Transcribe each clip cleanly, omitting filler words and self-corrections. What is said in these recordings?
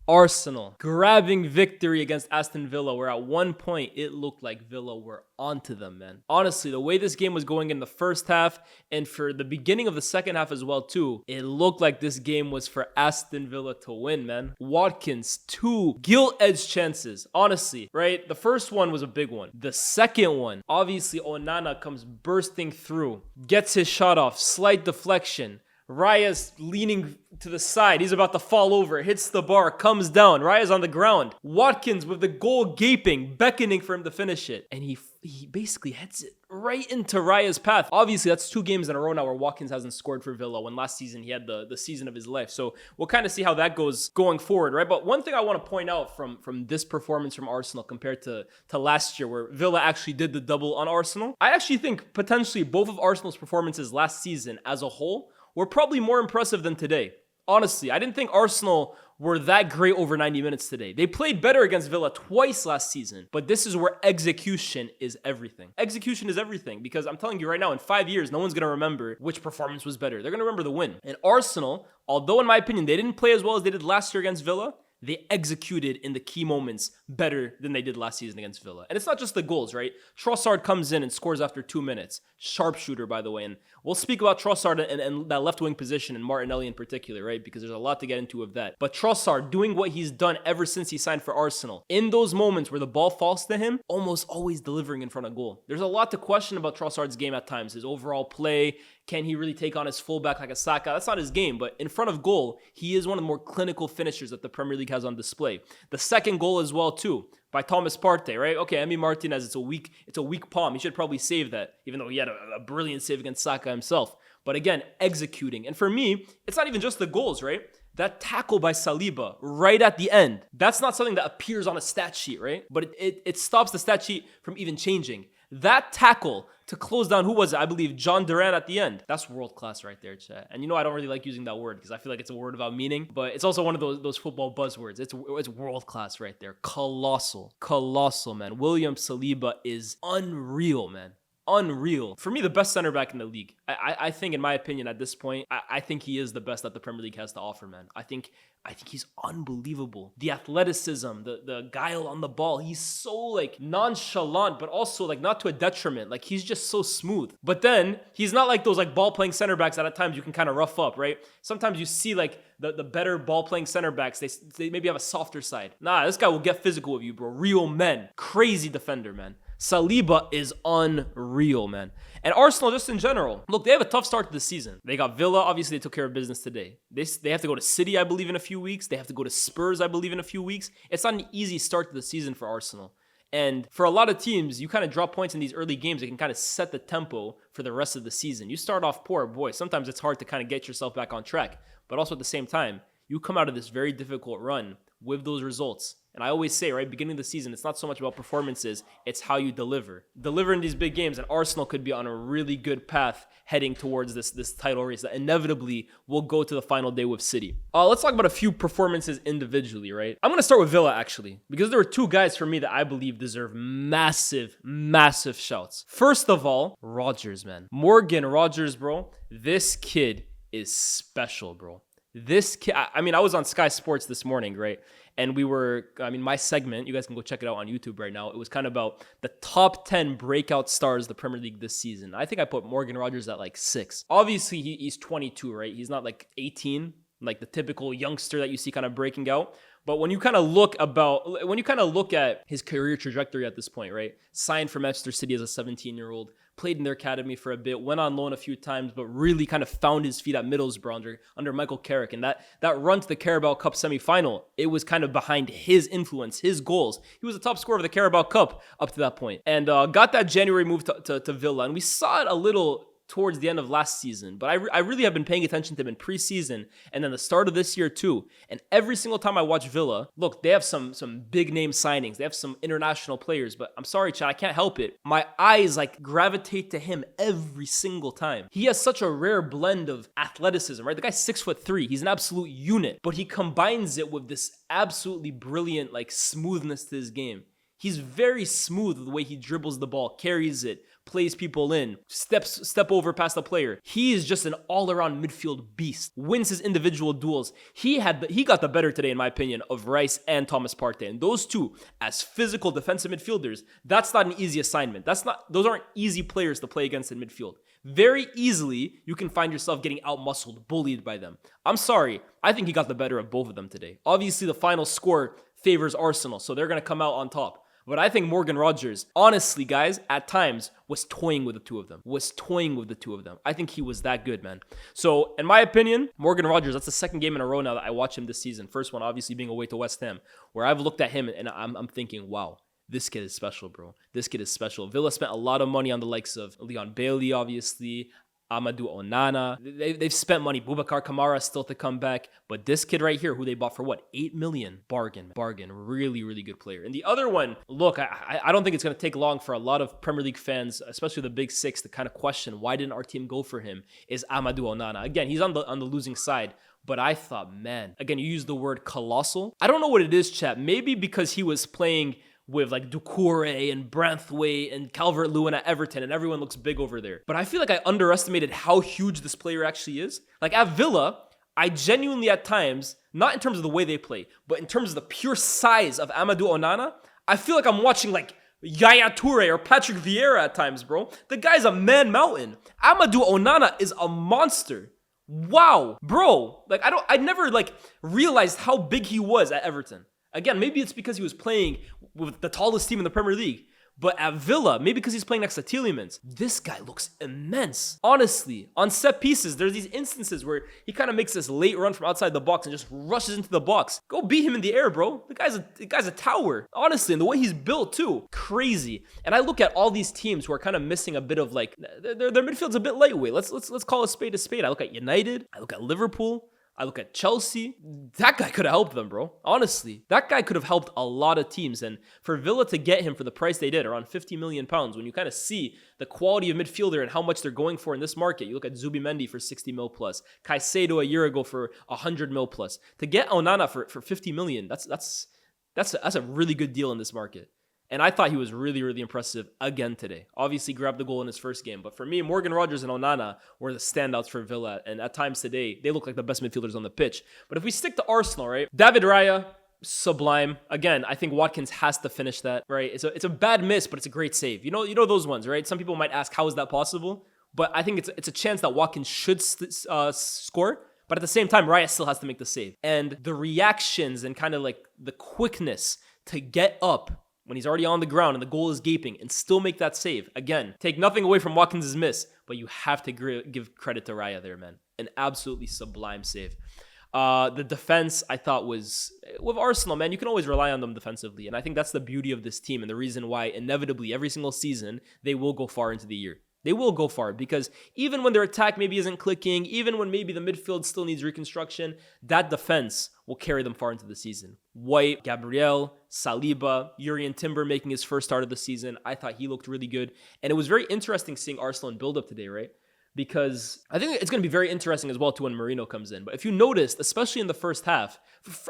Arsenal grabbing victory against Aston Villa, where at one point it looked like Villa were onto them, man. Honestly, the way this game was going in the first half and for the beginning of the second half as well too, it looked like this game was for Aston Villa to win, man. Watkins, 2 gilt-edged chances, honestly, right? The first one was a big one. The second one, obviously Onana comes bursting through, gets his shot off, slight deflection. Raya's leaning to the side. He's about to fall over. Hits the bar. Comes down. Raya's on the ground. Watkins with the goal gaping, beckoning for him to finish it. And he basically heads it right into Raya's path. Obviously, that's 2 games in a row now where Watkins hasn't scored for Villa, when last season he had the season of his life. So we'll kind of see how that goes going forward, right? But one thing I want to point out from this performance from Arsenal compared to last year, where Villa actually did the double on Arsenal, I actually think potentially both of Arsenal's performances last season as a whole were probably more impressive than today. Honestly, I didn't think Arsenal were that great over 90 minutes today. They played better against Villa twice last season, but this is where execution is everything. Execution is everything, because I'm telling you right now, in 5 years, no one's going to remember which performance was better. They're going to remember the win. And Arsenal, although in my opinion, they didn't play as well as they did last year against Villa, they executed in the key moments better than they did last season against Villa. And it's not just the goals, right? Trossard comes in and scores after 2 minutes. Sharpshooter, by the way. And we'll speak about Trossard and that left wing position and Martinelli in particular, right? Because there's a lot to get into of that. But Trossard doing what he's done ever since he signed for Arsenal. In those moments where the ball falls to him, almost always delivering in front of goal. There's a lot to question about Trossard's game at times. His overall play. Can he really take on his fullback like a Saka? That's not his game, but in front of goal, he is one of the more clinical finishers that the Premier League has on display. The second goal as well, too, by Thomas Partey, right? Okay, Emi Martinez, it's a weak palm. He should probably save that, even though he had a brilliant save against Saka himself. But again, executing. And for me, it's not even just the goals, right? That tackle by Saliba right at the end, that's not something that appears on a stat sheet, right? But it stops the stat sheet from even changing. That tackle to close down, who was it? I believe John Duran at the end. That's world class right there, chat. And you know, I don't really like using that word because I feel like it's a word without meaning, but it's also one of those football buzzwords. It's world class right there. Colossal, man. William Saliba is unreal, man. Unreal. For me, the best center back in the league. I think, in my opinion, at this point, I think he is the best that the Premier League has to offer, man. I think he's unbelievable. The athleticism, the guile on the ball. He's so like nonchalant, but also like not to a detriment. Like he's just so smooth. But then he's not like those like ball playing center backs that at times you can kind of rough up, right? Sometimes you see like the better ball playing center backs, they maybe have a softer side. Nah, this guy will get physical with you, bro. Real men. Crazy defender, man. Saliba is unreal, man. And Arsenal, just in general, look, they have a tough start to the season. They got Villa. Obviously, they took care of business today. They have to go to City, I believe, in a few weeks. They have to go to Spurs, I believe, in a few weeks. It's not an easy start to the season for Arsenal. And for a lot of teams, you kind of drop points in these early games. It can kind of set the tempo for the rest of the season. You start off poor, boy. Sometimes it's hard to kind of get yourself back on track. But also at the same time, you come out of this very difficult run with those results. And I always say, right, beginning of the season, it's not so much about performances, it's how you deliver. Deliver in these big games, and Arsenal could be on a really good path heading towards this title race that inevitably will go to the final day with City. Let's talk about a few performances individually, right? I'm going to start with Villa, actually, because there were 2 guys for me that I believe deserve massive shouts. First of all, Rodgers, man. Morgan Rodgers, bro. This kid is special, bro. This kid, I mean, I was on Sky Sports this morning, right? And my segment, you guys can go check it out on YouTube right now. It was kind of about the top 10 breakout stars of the Premier League this season. I think I put Morgan Rodgers at like 6. Obviously, he's 22, right? He's not like 18, like the typical youngster that you see kind of breaking out. But when you kind of look at his career trajectory at this point, right? Signed for Manchester City as a 17-year-old, played in their academy for a bit, went on loan a few times, but really kind of found his feet at Middlesbrough under Michael Carrick. And that run to the Carabao Cup semifinal, it was kind of behind his influence, his goals. He was the top scorer of the Carabao Cup up to that point. And got that January move to Villa. And we saw it a little towards the end of last season, but I really have been paying attention to him in preseason and then the start of this year too. And every single time I watch Villa, look, they have some big name signings. They have some international players, but I'm sorry, Chad, I can't help it. My eyes like gravitate to him every single time. He has such a rare blend of athleticism, right? The guy's 6'3". He's an absolute unit, but he combines it with this absolutely brilliant like smoothness to his game. He's very smooth with the way he dribbles the ball, carries it, plays people in, step over past the player. He is just an all-around midfield beast. Wins his individual duels. He got the better today, in my opinion, of Rice and Thomas Partey. And those two, as physical defensive midfielders, that's not an easy assignment. Those aren't easy players to play against in midfield. Very easily, you can find yourself getting out-muscled, bullied by them. I'm sorry. I think he got the better of both of them today. Obviously, the final score favors Arsenal, so they're going to come out on top. But I think Morgan Rogers, honestly, guys, at times was toying with the two of them. I think he was that good, man. So, in my opinion, Morgan Rogers, that's the second game in a row now that I watch him this season. First one, obviously, being away to West Ham, where I've looked at him and I'm thinking, wow, this kid is special, bro. This kid is special. Villa spent a lot of money on the likes of Leon Bailey, obviously, Amadou Onana. They've spent money. Boubacar Kamara still to come back. But this kid right here, who they bought for what? 8 million. Bargain. Really, really good player. And the other one, look, I don't think it's going to take long for a lot of Premier League fans, especially the big six, to kind of question why didn't our team go for him, is Amadou Onana. Again, he's on the losing side. But I thought, man, again, you used the word colossal. I don't know what it is, chat. Maybe because he was playing with like Doucouré and Branthwaite and Calvert-Lewin at Everton, and everyone looks big over there. But I feel like I underestimated how huge this player actually is. Like at Villa, I genuinely at times, not in terms of the way they play, but in terms of the pure size of Amadou Onana, I feel like I'm watching like Yaya Toure or Patrick Vieira at times, bro. The guy's a man mountain. Amadou Onana is a monster. Wow, bro. Like I never like realized how big he was at Everton. Again, maybe it's because he was playing with the tallest team in the Premier League. But at Villa, maybe because he's playing next to Tielemans, this guy looks immense. Honestly, on set pieces, there's these instances where he kind of makes this late run from outside the box and just rushes into the box. Go beat him in the air, bro. The guy's a tower. Honestly, and the way he's built too, crazy. And I look at all these teams who are kind of missing a bit of like, their midfield's a bit lightweight. Let's call a spade a spade. I look at United. I look at Liverpool. I look at Chelsea. That guy could have helped them, bro. Honestly, that guy could have helped a lot of teams. And for Villa to get him for the price they did, around £50 million, when you kind of see the quality of midfielder and how much they're going for in this market, you look at Zubimendi for 60 mil plus, Caicedo a year ago for 100 mil plus. To get Onana for 50 million, that's a really good deal in this market. And I thought he was really, really impressive again today. Obviously grabbed the goal in his first game. But for me, Morgan Rogers and Onana were the standouts for Villa. And at times today, they look like the best midfielders on the pitch. But if we stick to Arsenal, right? David Raya, sublime. Again, I think Watkins has to finish that, right? It's a bad miss, but it's a great save. You know those ones, right? Some people might ask, how is that possible? But I think it's a chance that Watkins should score. But at the same time, Raya still has to make the save. And the reactions and kind of like the quickness to get up when he's already on the ground and the goal is gaping and still make that save. Again, take nothing away from Watkins' miss, but you have to give credit to Raya there, man. An absolutely sublime save. The defense, I thought, was... With Arsenal, man, you can always rely on them defensively. And I think that's the beauty of this team and the reason why, inevitably, every single season, they will go far into the year. They will go far because even when their attack maybe isn't clicking, even when maybe the midfield still needs reconstruction, that defense will carry them far into the season. White, Gabriel, Saliba, Jurrien Timber making his first start of the season. I thought he looked really good. And it was very interesting seeing Arsenal in build-up today, right? Because I think it's going to be very interesting as well too when Merino comes in. But if you noticed, especially in the first half,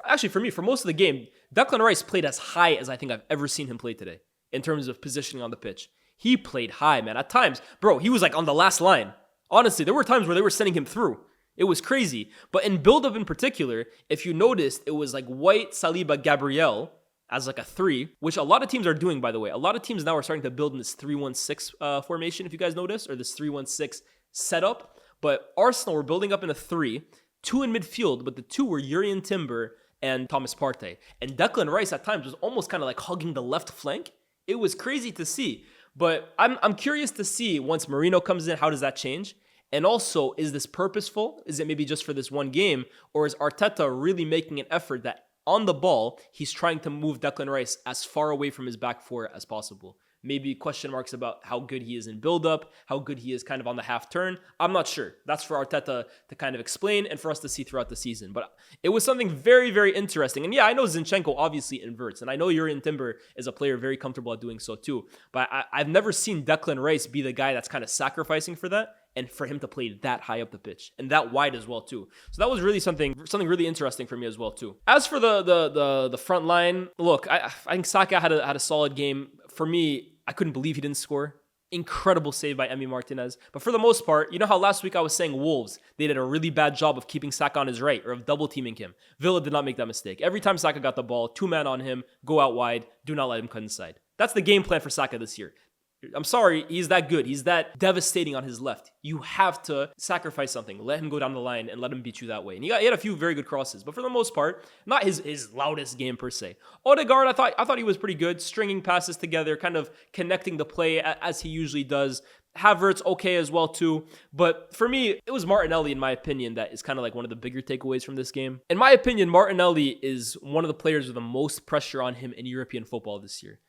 actually for me, for most of the game, Declan Rice played as high as I think I've ever seen him play today in terms of positioning on the pitch. He played high, man. At times, bro, he was like on the last line. Honestly, there were times where they were sending him through. It was crazy. But in build-up in particular, if you noticed, it was like White, Saliba, Gabriel as like a 3, which a lot of teams are doing, by the way. A lot of teams now are starting to build in this 3-1-6 formation, if you guys notice, or this 3-1-6 setup. But Arsenal were building up in a 3, 2 in midfield, but the 2 were Jurrien Timber and Thomas Partey. And Declan Rice at times was almost kind of like hugging the left flank. It was crazy to see. But I'm curious to see once Merino comes in, how does that change? And also, is this purposeful? Is it maybe just for this one game? Or is Arteta really making an effort that on the ball, he's trying to move Declan Rice as far away from his back four as possible? Maybe question marks about how good he is in build-up, how good he is kind of on the half turn. I'm not sure. That's for Arteta to kind of explain and for us to see throughout the season. But it was something very, very interesting. And yeah, I know Zinchenko obviously inverts. And I know Jurrien Timber is a player very comfortable at doing so too. But I've never seen Declan Rice be the guy that's kind of sacrificing for that. and for him to play that high up the pitch and that wide as well too. So that was really something really interesting for me as well too. As for the front line, look, I think Saka had a solid game. For me, I couldn't believe he didn't score. Incredible save by Emi Martinez. But for the most part, you know how last week I was saying Wolves, they did a really bad job of keeping Saka on his right or of double teaming him. Villa did not make that mistake. Every time Saka got the ball, 2-man on him, go out wide, do not let him cut inside. That's the game plan for Saka this year. I'm sorry, he's that good. He's that devastating on his left. You have to sacrifice something. Let him go down the line and let him beat you that way. And he had a few very good crosses, but for the most part, not his loudest game per se. Odegaard, I thought he was pretty good, stringing passes together, kind of connecting the play as he usually does. Havertz, okay as well too. But for me, it was Martinelli, in my opinion, that is kind of like one of the bigger takeaways from this game. In my opinion, Martinelli is one of the players with the most pressure on him in European football this year.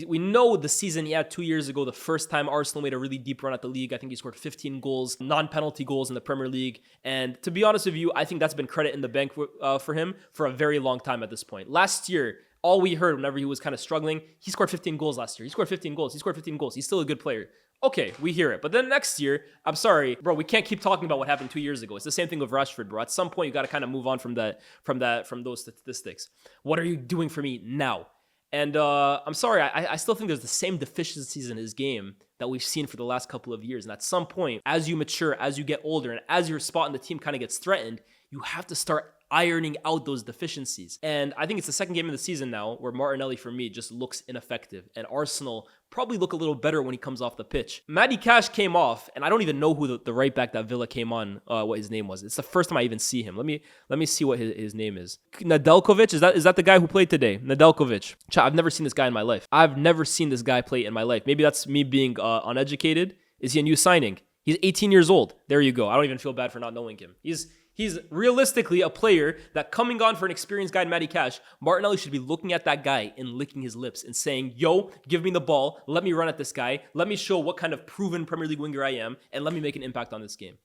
We know the season he had 2 years ago, the first time Arsenal made a really deep run at the league. I think he scored 15 goals, non-penalty goals in the Premier League. And to be honest with you, I think that's been credit in the bank for him for a very long time at this point. Last year, all we heard whenever he was kind of struggling, he scored 15 goals last year. He scored 15 goals. He scored 15 goals. He's still a good player. Okay, we hear it. But then next year, I'm sorry, bro, we can't keep talking about what happened 2 years ago. It's the same thing with Rashford, bro. At some point, you got to kind of move on from those statistics. What are you doing for me now? And I'm sorry, I still think there's the same deficiencies in his game that we've seen for the last couple of years. And at some point, as you mature, as you get older, and as your spot in the team kind of gets threatened, you have to start ironing out those deficiencies. And I think it's the second game of the season now where Martinelli, for me, just looks ineffective. And Arsenal probably look a little better when he comes off the pitch. Matty Cash came off, and I don't even know who the right back that Villa came on, what his name was. It's the first time I even see him. Let me see what his name is. Nedeljkovic? Is that the guy who played today? Nedeljkovic. I've never seen this guy in my life. I've never seen this guy play in my life. Maybe that's me being uneducated. Is he a new signing? He's 18 years old. There you go. I don't even feel bad for not knowing him. He's realistically a player that coming on for an experienced guy in Matty Cash, Martinelli should be looking at that guy and licking his lips and saying, yo, give me the ball. Let me run at this guy. Let me show what kind of proven Premier League winger I am. And let me make an impact on this game.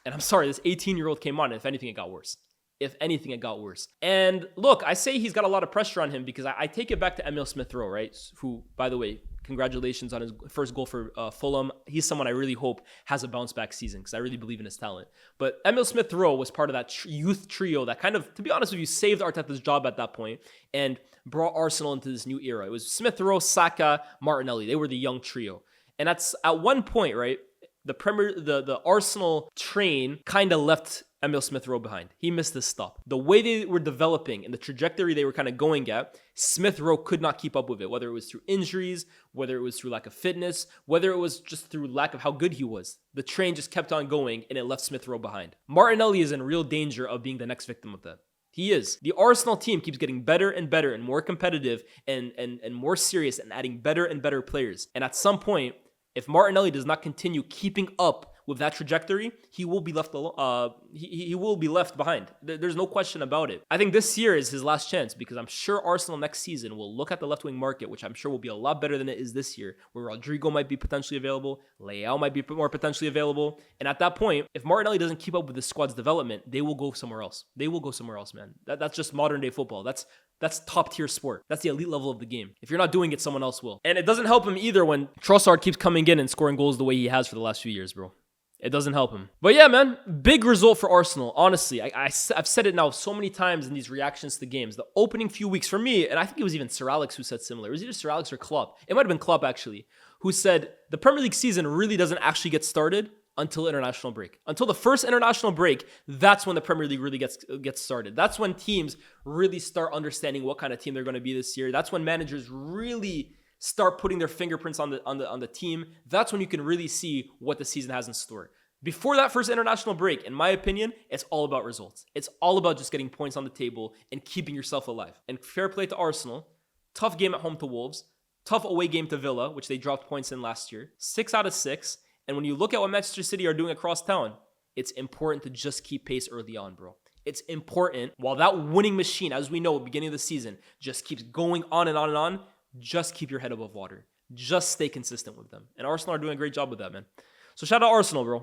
And I'm sorry, this 18-year-old came on. And if anything, it got worse. And look, I say he's got a lot of pressure on him because I take it back to Emile Smith-Rowe, right? Who, by the way, congratulations on his first goal for Fulham. He's someone I really hope has a bounce back season because I really believe in his talent. But Emile Smith-Rowe was part of that youth trio that kind of, to be honest with you, saved Arteta's job at that point and brought Arsenal into this new era. It was Smith-Rowe, Saka, Martinelli. They were the young trio. And that's at one point, right? The Arsenal train kind of left Emile Smith-Rowe behind. He missed his stop. The way they were developing and the trajectory they were kind of going at, Smith-Rowe could not keep up with it, whether it was through injuries, whether it was through lack of fitness, whether it was just through lack of how good he was. The train just kept on going and it left Smith-Rowe behind. Martinelli is in real danger of being the next victim of that. He is. The Arsenal team keeps getting better and better and more competitive and more serious and adding better and better players. And at some point, if Martinelli does not continue keeping up with that trajectory, he will be left alone. He will be left behind. There's no question about it. I think this year is his last chance because I'm sure Arsenal next season will look at the left wing market, which I'm sure will be a lot better than it is this year, where Rodrigo might be potentially available, Leao might be more potentially available, and at that point, if Martinelli doesn't keep up with the squad's development, they will go somewhere else. They will go somewhere else, man. That's just modern day football. That's top tier sport. That's the elite level of the game. If you're not doing it, someone else will. And it doesn't help him either when Trossard keeps coming in and scoring goals the way he has for the last few years, bro. It doesn't help him. But yeah, man, big result for Arsenal. Honestly, I've said it now so many times in these reactions to games. The opening few weeks for me, and I think it was even Sir Alex who said similar. It was either Sir Alex or Klopp. It might have been Klopp, actually, who said the Premier League season really doesn't actually get started until international break. Until the first international break, that's when the Premier League really gets started. That's when teams really start understanding what kind of team they're going to be this year. That's when managers really start putting their fingerprints on the team. That's when you can really see what the season has in store. Before that first international break, in my opinion, it's all about results. It's all about just getting points on the table and keeping yourself alive. And fair play to Arsenal. Tough game at home to Wolves. Tough away game to Villa, which they dropped points in last year. 6 out of 6. And when you look at what Manchester City are doing across town, it's important to just keep pace early on, bro. It's important. While that winning machine, as we know, at the beginning of the season, just keeps going on and on and on, just keep your head above water. Just stay consistent with them. And Arsenal are doing a great job with that, man. So shout out Arsenal, bro.